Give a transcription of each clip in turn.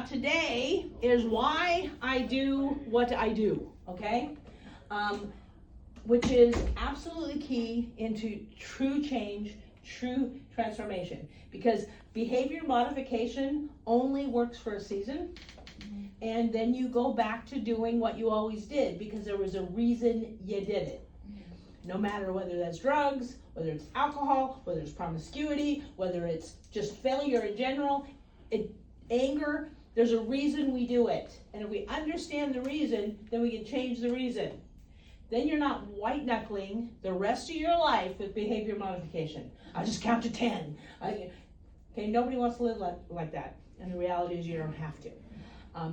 about today is why I do what I do, okay? Which is absolutely key into true change, true transformation. Because behavior modification only works for a season, and then you go back to doing what you always did because there was a reason you did it. No matter whether that's drugs, whether it's alcohol, whether it's promiscuity, whether it's just failure in general, anger, there's a reason we do it. And if we understand the reason, then we can change the reason. Then you're not white knuckling the rest of your life with behavior modification. I'll just count to 10. Okay, nobody wants to live like that. And the reality is you don't have to.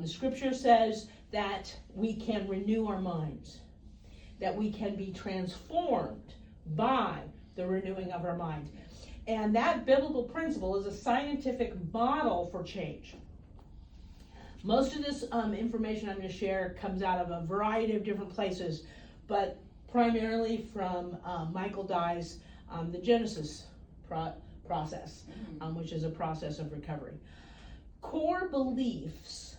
The scripture says that we can renew our minds, that we can be transformed by the renewing of our mind. And that biblical principle is a scientific model for change. Most of this information I'm going to share comes out of a variety of different places, but primarily from Michael Dye's The Genesis Process, which is a process of recovery. Core beliefs,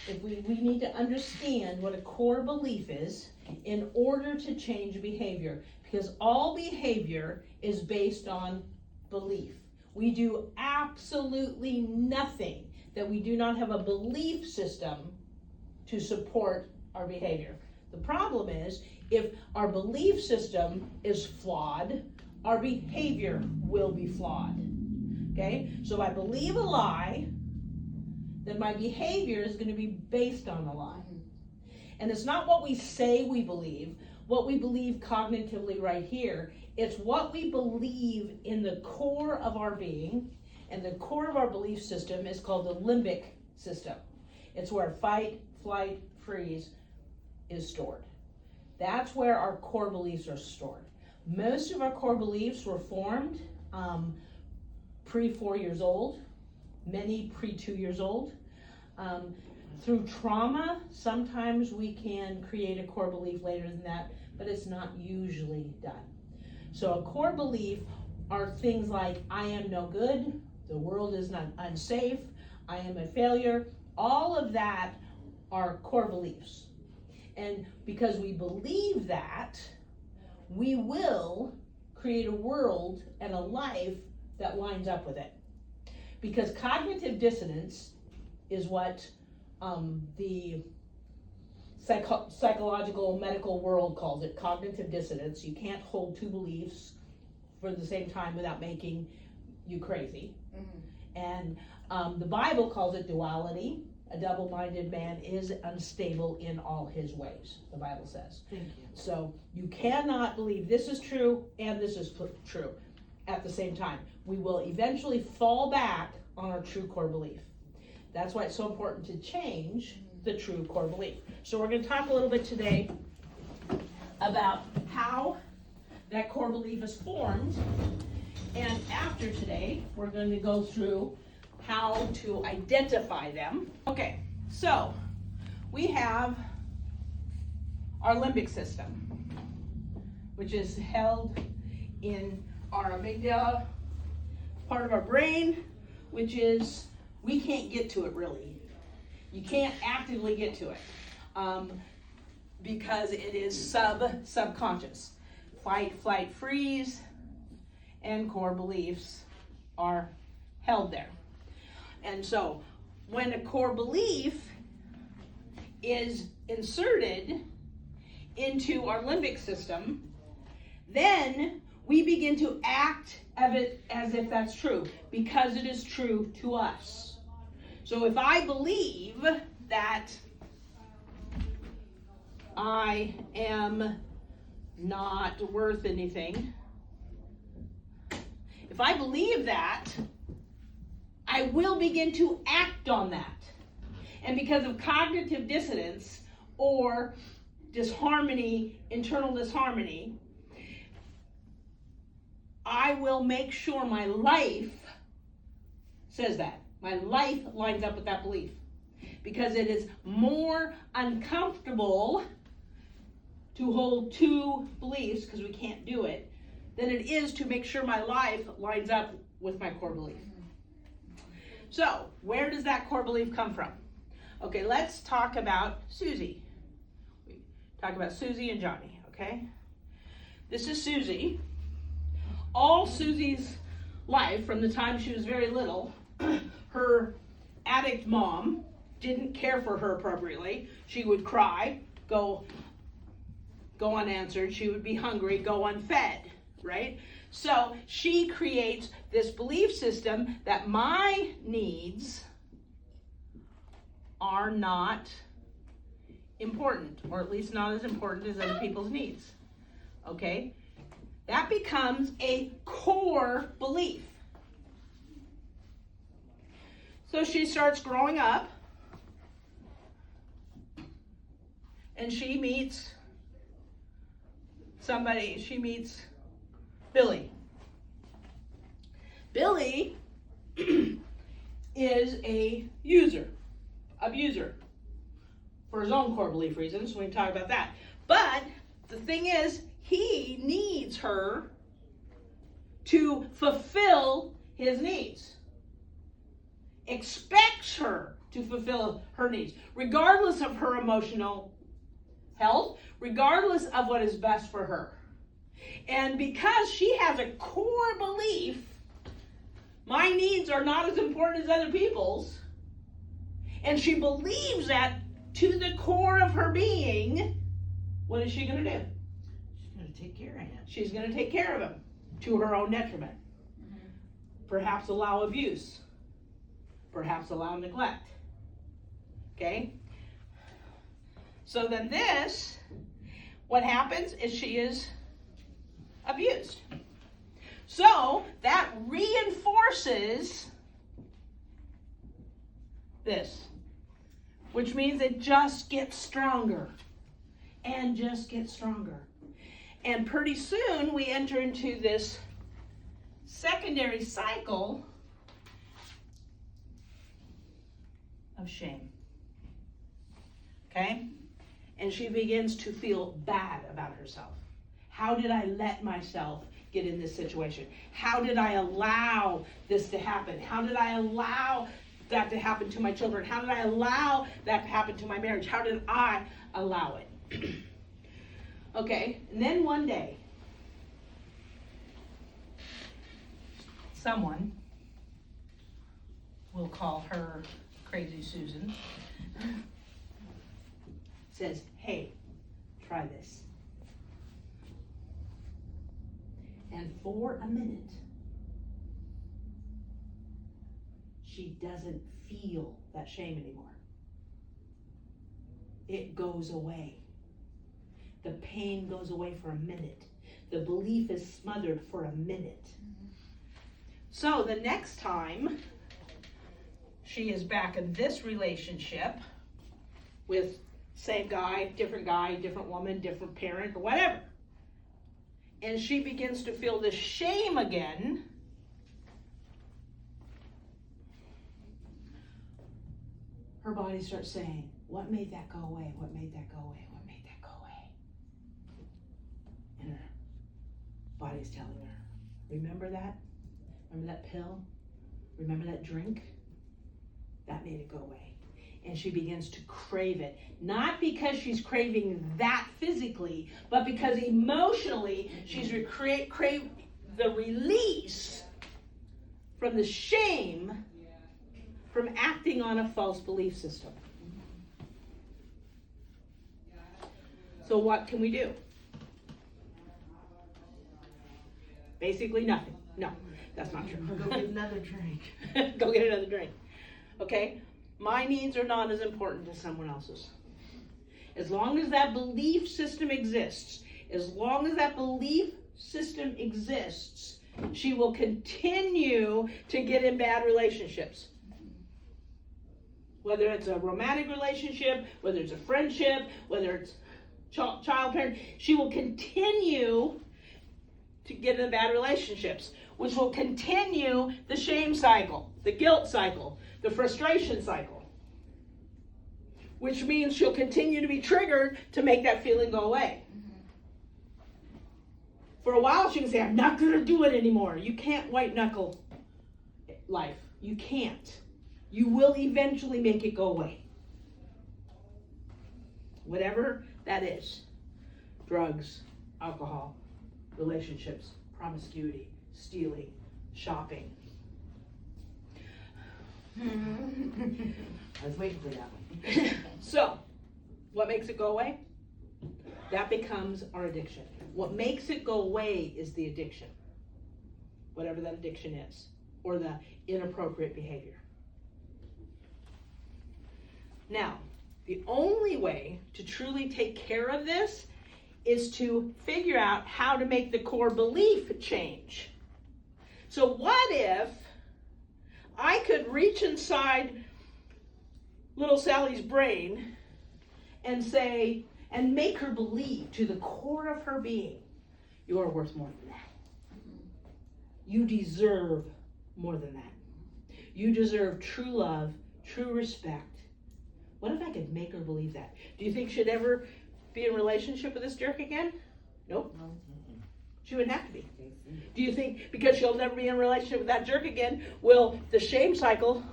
if we need to understand what a core belief is in order to change behavior, because all behavior is based on belief. We do absolutely nothing that we do not have a belief system to support our behavior. The problem is, if our belief system is flawed, our behavior will be flawed. Okay? So if I believe a lie, then my behavior is going to be based on a lie. And it's not what we say we believe, what we believe cognitively right here. It's what we believe in the core of our being, and the core of our belief system is called the limbic system. It's where fight, flight, freeze is stored. That's where our core beliefs are stored. Most of our core beliefs were formed pre-4 years old, many pre-2 years old. Through trauma, sometimes we can create a core belief later than that, but it's not usually done. So a core belief are things like, I am no good, the world is not unsafe, I am a failure. All of that are core beliefs. And because we believe that, we will create a world and a life that lines up with it. Because cognitive dissonance is what the psychological medical world calls it, cognitive dissonance. You can't hold two beliefs for the same time without making you crazy. And the Bible calls it duality. A double-minded man is unstable in all his ways, the Bible says. Thank you. So you cannot believe this is true and this is true at the same time. We will eventually fall back on our true core belief. That's why it's so important to change the true core belief. So we're going to talk a little bit today about how that core belief is formed. And after today, we're going to go through how to identify them. Okay, so we have our limbic system, which is held in our amygdala, part of our brain, which is, we can't get to it really. You can't actively get to it because it is subconscious. Fight, flight, freeze, and core beliefs are held there. And so when a core belief is inserted into our limbic system, then we begin to act as if that's true, because it is true to us. So if I believe that I am not worth anything, if I believe that, I will begin to act on that. And because of cognitive dissonance or disharmony, internal disharmony, I will make sure my life says that. My life lines up with that belief. Because it is more uncomfortable to hold two beliefs, because we can't do it, than it is to make sure my life lines up with my core belief. So, where does that core belief come from? Okay, let's talk about Susie. We talk about Susie and Johnny, okay? This is Susie. All Susie's life, from the time she was very little, her addict mom didn't care for her appropriately. She would cry, go unanswered. She would be hungry, go unfed, right? So she creates this belief system that my needs are not important, or at least not as important as other people's needs, okay? That becomes a core belief. So she starts growing up, and she meets Billy. Billy is a abuser, for his own core belief reasons. We can talk about that. But the thing is, he needs her to fulfill his needs. Expects her to fulfill her needs, regardless of her emotional health, regardless of what is best for her. And because she has a core belief, my needs are not as important as other people's, and she believes that to the core of her being, what is she going to do? She's going to take care of him. She's going to take care of him to her own detriment. Mm-hmm. Perhaps allow abuse. Perhaps allow neglect. Okay? So then what happens is she is abused. So that reinforces this, which means it just gets stronger and just gets stronger. And pretty soon we enter into this secondary cycle of shame. Okay? And she begins to feel bad about herself. How did I let myself get in this situation? How did I allow this to happen? How did I allow that to happen to my children? How did I allow that to happen to my marriage? How did I allow it? Okay, and then one day, someone, we'll call her Crazy Susan, says, hey, try this. And for a minute, she doesn't feel that shame anymore. It goes away. The pain goes away for a minute. The belief is smothered for a minute. So the next time she is back in this relationship with same guy, different woman, different parent, or whatever, and she begins to feel this shame again, her body starts saying, what made that go away? What made that go away? What made that go away? And her body's telling her, remember that? Remember that pill? Remember that drink? That made it go away. And she begins to crave it. Not because she's craving that physically, but because emotionally she's craving the release from the shame from acting on a false belief system. So what can we do? Basically nothing. No, that's not true. Go get another drink. Go get another drink. Okay? My needs are not as important as someone else's. As long as that belief system exists, she will continue to get in bad relationships. Whether it's a romantic relationship, whether it's a friendship, whether it's child parent, she will continue to get in bad relationships, which will continue the shame cycle, the guilt cycle, the frustration cycle, which means she'll continue to be triggered to make that feeling go away. For a while she can say, I'm not going to do it anymore. You can't white knuckle life. You can't. you will eventually make it go away. Whatever that is. Drugs, alcohol, relationships, promiscuity, stealing, shopping. I was waiting for that one. So, what makes it go away? That becomes our addiction. What makes it go away is the addiction. Whatever that addiction is, or the inappropriate behavior. Now, the only way to truly take care of this is to figure out how to make the core belief change. So what if I could reach inside little Sally's brain and say, and make her believe to the core of her being, you are worth more than that. You deserve more than that. You deserve true love, true respect. What if I could make her believe that? Do you think she'd ever be in a relationship with this jerk again? Nope. No. She wouldn't have to be. Do you think because she'll never be in a relationship with that jerk again, will the shame cycle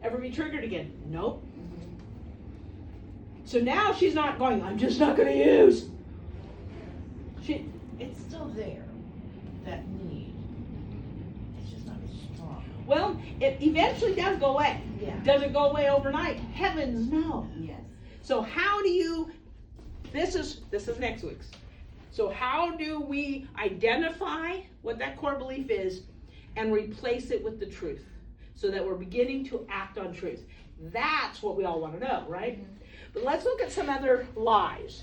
ever be triggered again? Nope. So now she's not going, I'm just not going to use. It's still there, that need. It's just not as strong. Well, it eventually does go away. Yeah. Does it go away overnight? Heavens no. Yes. So how do you, this is next week's. So how do we identify what that core belief is and replace it with the truth so that we're beginning to act on truth? That's what we all want to know, right? Mm-hmm. But let's look at some other lies.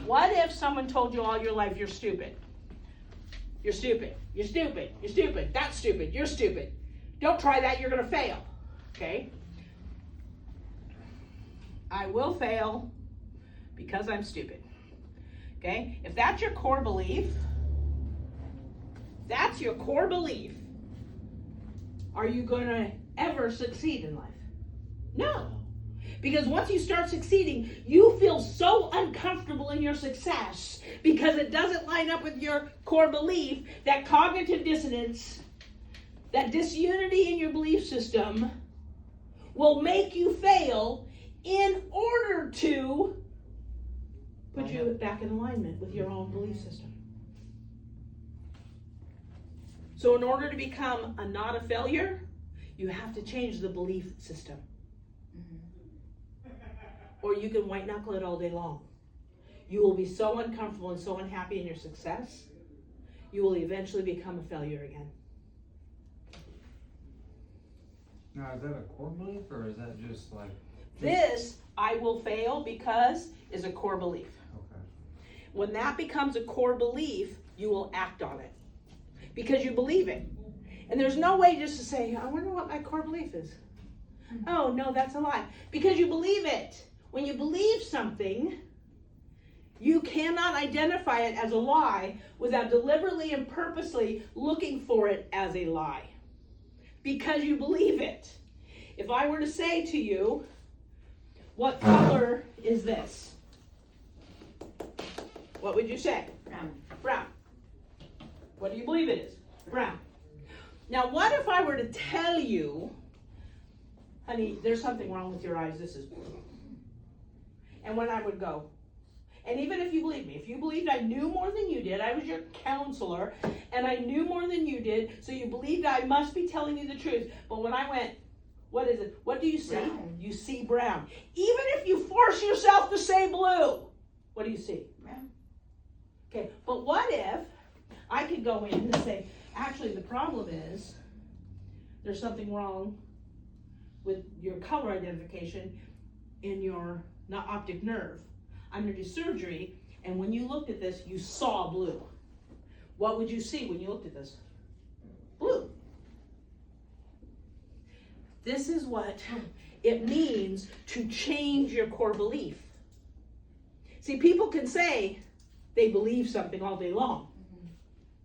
What if someone told you all your life you're stupid? You're stupid. You're stupid. You're stupid. That's stupid. You're stupid. Don't try that. You're going to fail. Okay? I will fail because I'm stupid. Okay? If that's your core belief, are you going to ever succeed in life? No. Because once you start succeeding, you feel so uncomfortable in your success because it doesn't line up with your core belief, that cognitive dissonance, that disunity in your belief system will make you fail in order to put you back in alignment with your own belief system. So in order to become not a failure, you have to change the belief system. Or you can white knuckle it all day long. You will be so uncomfortable and so unhappy in your success, you will eventually become a failure again. Now, is that a core belief or is that just like... This, I will fail because, is a core belief. Okay. When that becomes a core belief, you will act on it because you believe it. And there's no way just to say, I wonder what my core belief is. Oh, no, that's a lie. Because you believe it. When you believe something, you cannot identify it as a lie without deliberately and purposely looking for it as a lie. Because you believe it. If I were to say to you, what color is this? What would you say? Brown. Brown. What do you believe it is? Brown. Now, what if I were to tell you, honey, there's something wrong with your eyes, this is blue. And when I would go, and even if you believe me, if you believed I knew more than you did, I was your counselor, and I knew more than you did, so you believed I must be telling you the truth. But when I went, what is it? What do you see? Brown. You see brown. Even if you force yourself to say blue, what do you see? Brown. Okay, but what if I could go in and say, actually the problem is there's something wrong with your color identification in your optic nerve. I'm going to do surgery, and when you looked at this, you saw blue. What would you see when you looked at this? Blue. This is what it means to change your core belief. See, people can say they believe something all day long.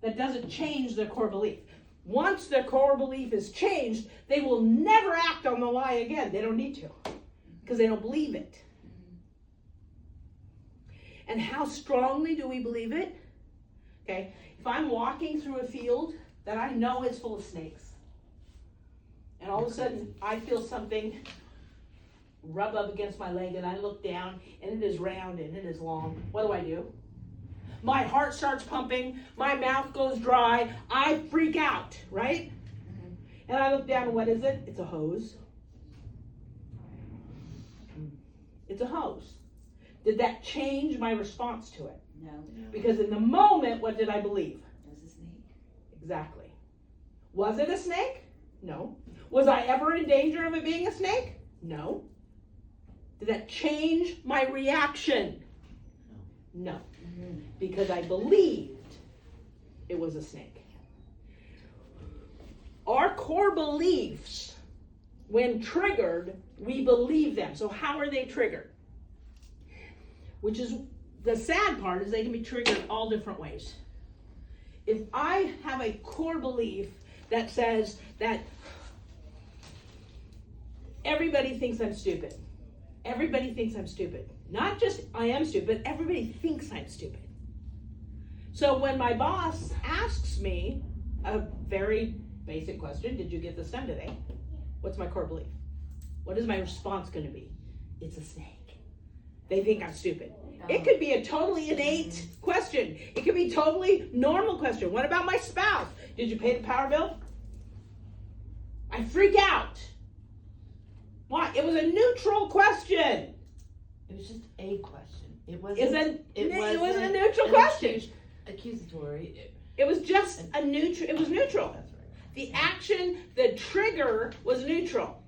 That doesn't change their core belief. Once their core belief is changed, they will never act on the lie again. They don't need to, because they don't believe it. And how strongly do we believe it? Okay, if I'm walking through a field that I know is full of snakes, and all of a sudden I feel something rub up against my leg, and I look down, and it is round and it is long. What do? My heart starts pumping, my mouth goes dry, I freak out, right? And I look down, and what is it? It's a hose. It's a hose. Did that change my response to it? No, Because in the moment, what did I believe? it was a snake. Exactly. Was it a snake? No. Was I ever in danger of it being a snake? No. Did that change my reaction? No. Because I believed it was a snake. Our core beliefs, when triggered, we believe them. So how are they triggered? Which is the sad part, is they can be triggered all different ways. If I have a core belief that says that everybody thinks I'm stupid. Everybody thinks I'm stupid. Not just I am stupid, everybody thinks I'm stupid. So when my boss asks me a very basic question, did you get this done today? What's my core belief? What is my response going to be? It's a snake. They think I'm stupid. It could be a totally innate question. It could be a totally normal question. What about my spouse? Did you pay the power bill? I freak out. Why? It was a neutral question. It was just a question. It wasn't. It was a neutral question. Accusatory. It was just a neutral. It was neutral. That's right. The action, the trigger was neutral,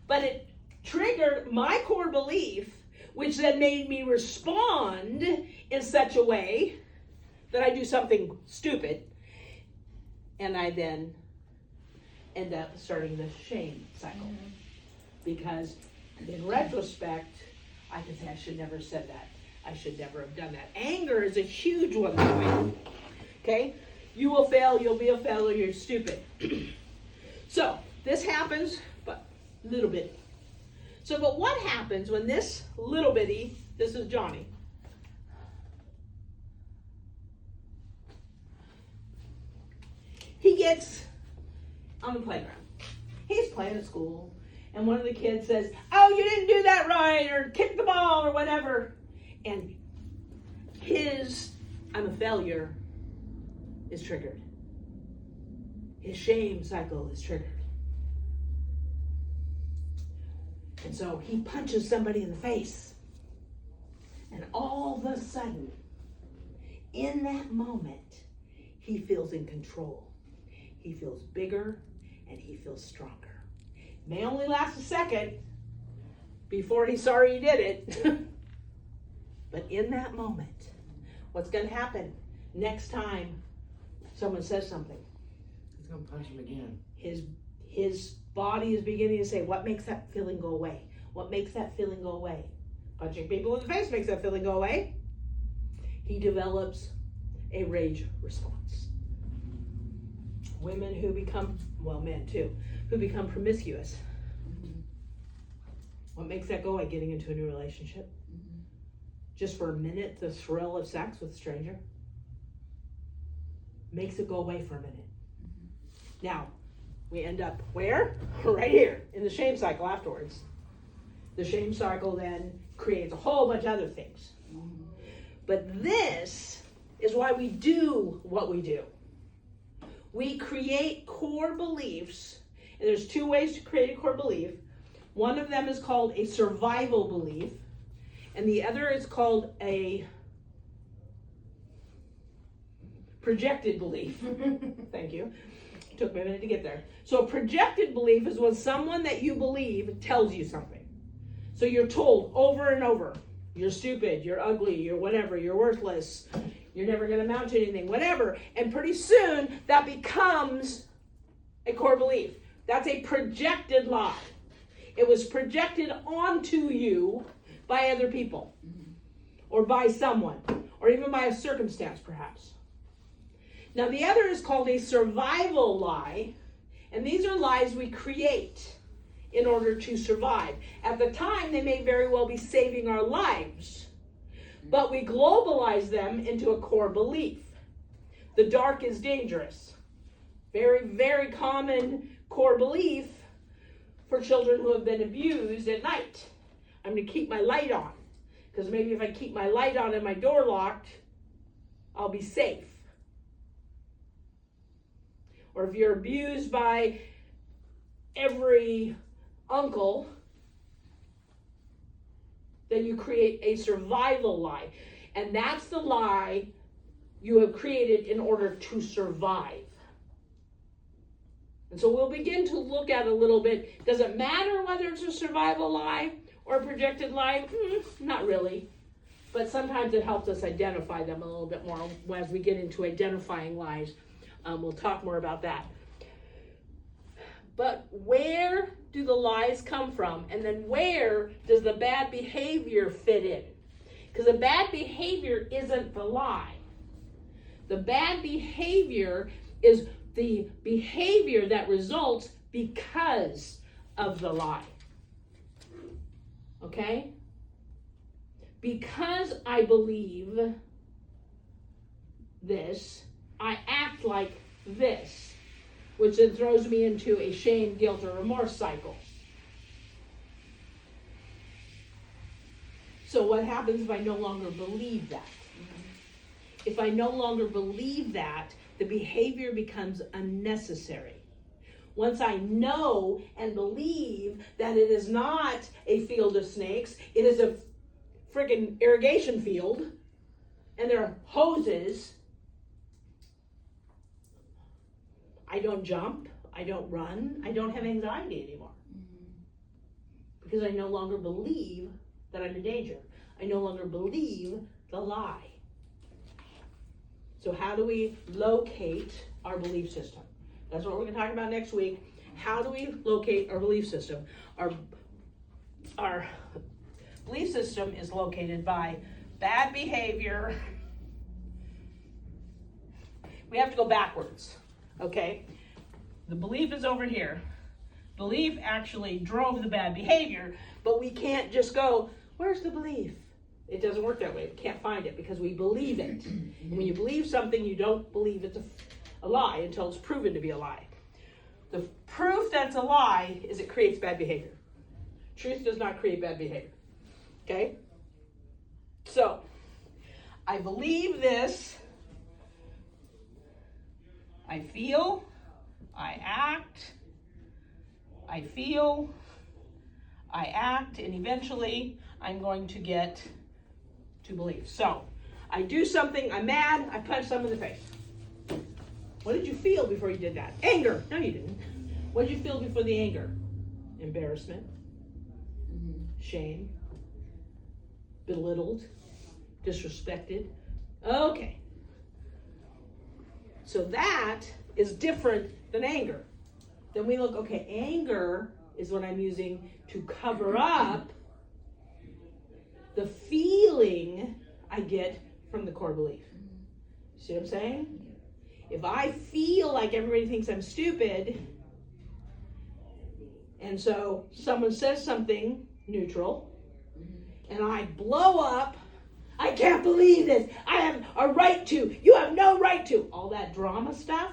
but it triggered my core belief, which then made me respond in such a way that I do something stupid, and I then end up starting the shame cycle. Because in retrospect, I can say I should never have said that. I should never have done that. Anger is a huge one that way. Okay? You will fail, you'll be a failure, you're stupid. So, this happens, but little bit. So, but what happens when this little bitty, this is Johnny, he gets on the playground. He's playing at school, and one of the kids says, "Oh, you didn't do that right," or "kick the ball," or whatever. And his "I'm a failure" is triggered. His shame cycle is triggered. And so he punches somebody in the face. And all of a sudden, in that moment, he feels in control. He feels bigger and he feels stronger. It may only last a second before he's sorry he did it. But in that moment, what's going to happen next time someone says something? He's gonna punch him again. His body is beginning to say, what makes that feeling go away? What makes that feeling go away? Punching people in the face makes that feeling go away. He develops a rage response. Women who become, well, men too, who become promiscuous. What makes that go away? Getting into a new relationship. Just for a minute, the thrill of sex with a stranger makes it go away for a minute. Now, we end up where? Right here, in the shame cycle afterwards. The shame cycle then creates a whole bunch of other things. But this is why we do what we do. We create core beliefs, and there's two ways to create a core belief. One of them is called a survival belief, and the other is called a projected belief. Thank you. Took me a minute to get there. So a projected belief is when someone that you believe tells you something. So you're told over and over, you're stupid, you're ugly, you're whatever, you're worthless, you're never going to amount to anything, whatever. And pretty soon that becomes a core belief. That's a projected lie. It was projected onto you by other people, or by someone, or even by a circumstance perhaps. Now the other is called a survival lie, and these are lies we create in order to survive. At the time, they may very well be saving our lives, but we globalize them into a core belief. The dark is dangerous. Very, very common core belief for children who have been abused at night. I'm going to keep my light on, because maybe if I keep my light on and my door locked, I'll be safe. Or if you're abused by every uncle, then you create a survival lie. And that's the lie you have created in order to survive. And so we'll begin to look at a little bit. Does it matter whether it's a survival lie or a projected lie? Not really. But sometimes it helps us identify them a little bit more as we get into identifying lies. We'll talk more about that. But where do the lies come from? And then where does the bad behavior fit in? Because the bad behavior isn't the lie. The bad behavior is the behavior that results because of the lie. Okay? Because I believe this, I act like this, which then throws me into a shame, guilt, or remorse cycle. So what happens if I no longer believe that? If I no longer believe that, the behavior becomes unnecessary. Once I know and believe that it is not a field of snakes, it is a freaking irrigation field, and there are hoses, I don't jump, I don't run, I don't have anxiety anymore. Because I no longer believe that I'm in danger. I no longer believe the lie. So how do we locate our belief system? That's what we're going to talk about next week. How do we locate our belief system? Our belief system is located by bad behavior. We have to go backwards, okay? The belief is over here. Belief actually drove the bad behavior, but we can't just go, where's the belief? It doesn't work that way. We can't find it because we believe it. And when you believe something, you don't believe it's a lie until it's proven to be a lie. The proof that's a lie is it creates bad behavior. Truth does not create bad behavior. Okay? So, I believe this. I feel. I act. I feel. I act. And eventually, I'm going to get to believe. So, I do something. I'm mad. I punch someone in the face. What did you feel before you did that? Anger. No, you didn't. What did you feel before the anger? Embarrassment. Shame. Belittled. Disrespected. Okay. So that is different than anger. Then we look, okay, anger is what I'm using to cover up the feeling I get from the core belief. See what I'm saying? If I feel like everybody thinks I'm stupid, and so someone says something neutral, and I blow up, I can't believe this, I have a right to, you have no right to, all that drama stuff,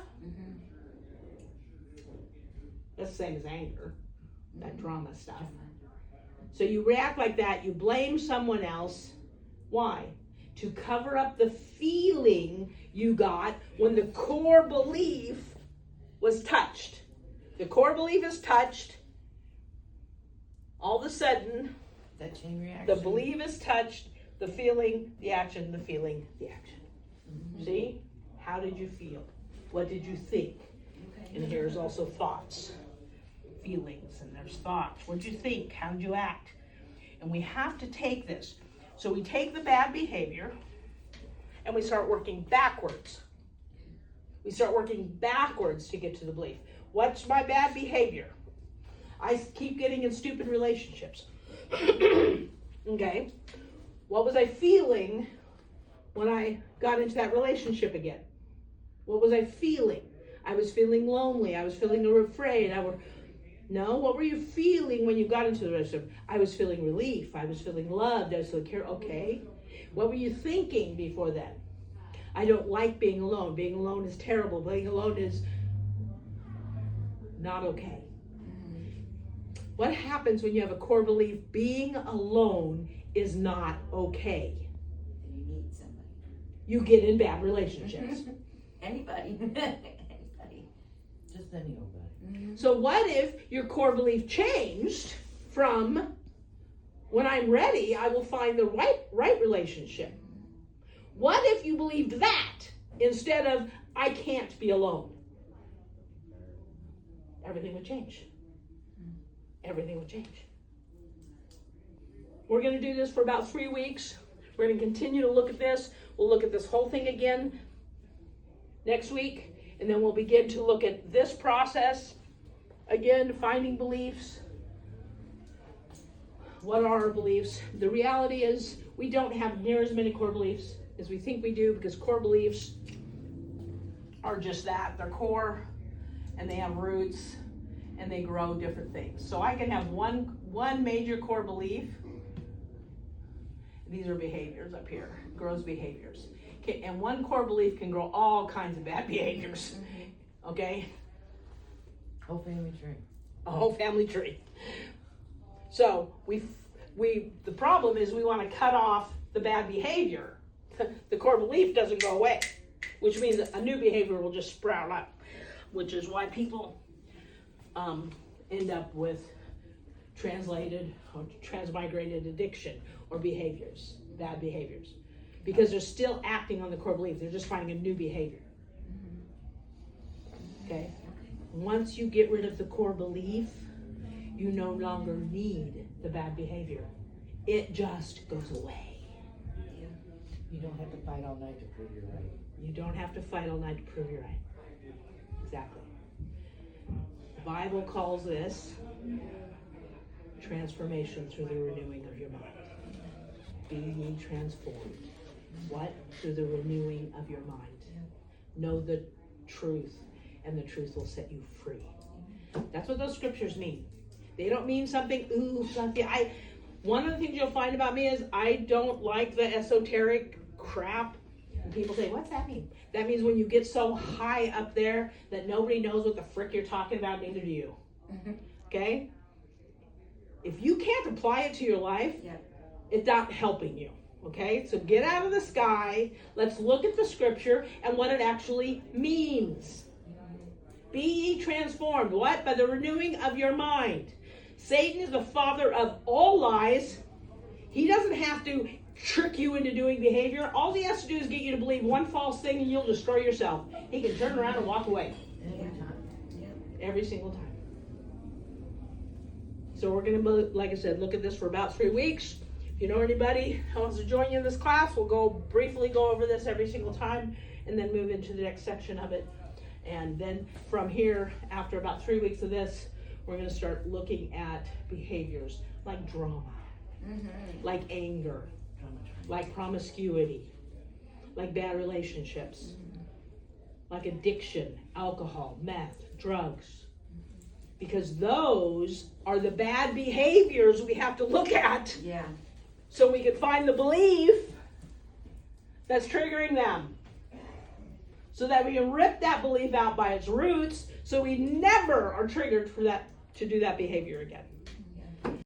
that's the same as anger, that drama stuff. So you react like that, you blame someone else. Why? To cover up the feeling you got when the core belief was touched. The core belief is touched. All of a sudden, That chain reaction. the belief is touched, the feeling, the action, the feeling, the action. See? How did you feel? What did you think? And here's also thoughts, feelings, and there's thoughts. What did you think? How did you act? And we have to take this. So we take the bad behavior and we start working backwards. We start working backwards to get to the belief. What's my bad behavior? I keep getting in stupid relationships. Okay. What was I feeling when I got into that relationship again? What was I feeling? I was feeling lonely. I was feeling afraid. No, what were you feeling when you got into the relationship? I was feeling relief. I was feeling loved. I was feeling care. Okay. What were you thinking before then? I don't like being alone. Being alone is terrible. Being alone is not okay. What happens when you have a core belief being alone is not okay? And you need somebody. You get in bad relationships. Anybody. Anybody. Just any nobody. So what if your core belief changed from when I'm ready, I will find the right relationship? What if you believed that instead of I can't be alone? Everything would change. Everything would change. We're going to do this for about 3 weeks. We're going to continue to look at this. We'll look at this whole thing again next week, and then we'll begin to look at this process again, finding beliefs. What are our beliefs? The reality is we don't have near as many core beliefs as we think we do, because core beliefs are just that. They're core, and they have roots, and they grow different things. So I can have one major core belief. These are behaviors up here, grows behaviors. Okay, and one core belief can grow all kinds of bad behaviors. Okay? Whole family tree. A whole family tree. So the problem is we want to cut off the bad behavior. The core belief doesn't go away, which means a new behavior will just sprout up, which is why people end up with translated or transmigrated addiction or behaviors, bad behaviors, because they're still acting on the core belief. They're just finding a new behavior. Okay? Once you get rid of the core belief, you no longer need the bad behavior. It just goes away. You don't have to fight all night to prove you're right. You don't have to fight all night to prove you're right. Exactly. The Bible calls this transformation through the renewing of your mind. Be ye transformed. What? Through the renewing of your mind. Know the truth, and the truth will set you free. That's what those scriptures mean. They don't mean something, ooh, something. One of the things you'll find about me is I don't like the esoteric crap. And people say, what's that mean? That means when you get so high up there that nobody knows what the frick you're talking about, neither do you. Okay? If you can't apply it to your life, it's not helping you. Okay? So get out of the sky. Let's look at the scripture and what it actually means. Be ye transformed. What? By the renewing of your mind. Satan is the father of all lies. He doesn't have to trick you into doing behavior. All he has to do is get you to believe one false thing and you'll destroy yourself. He can turn around and walk away. Every single time. So we're going to, like I said, look at this for about 3 weeks. If you know anybody who wants to join you in this class, we'll briefly go over this every single time and then move into the next section of it. And then from here, after about 3 weeks of this, we're going to start looking at behaviors like drama, like anger, like promiscuity, like bad relationships, like addiction, alcohol, meth, drugs. Because those are the bad behaviors we have to look at. So we can find the belief that's triggering them. So that we can rip that belief out by its roots, so we never are triggered for that to do that behavior again.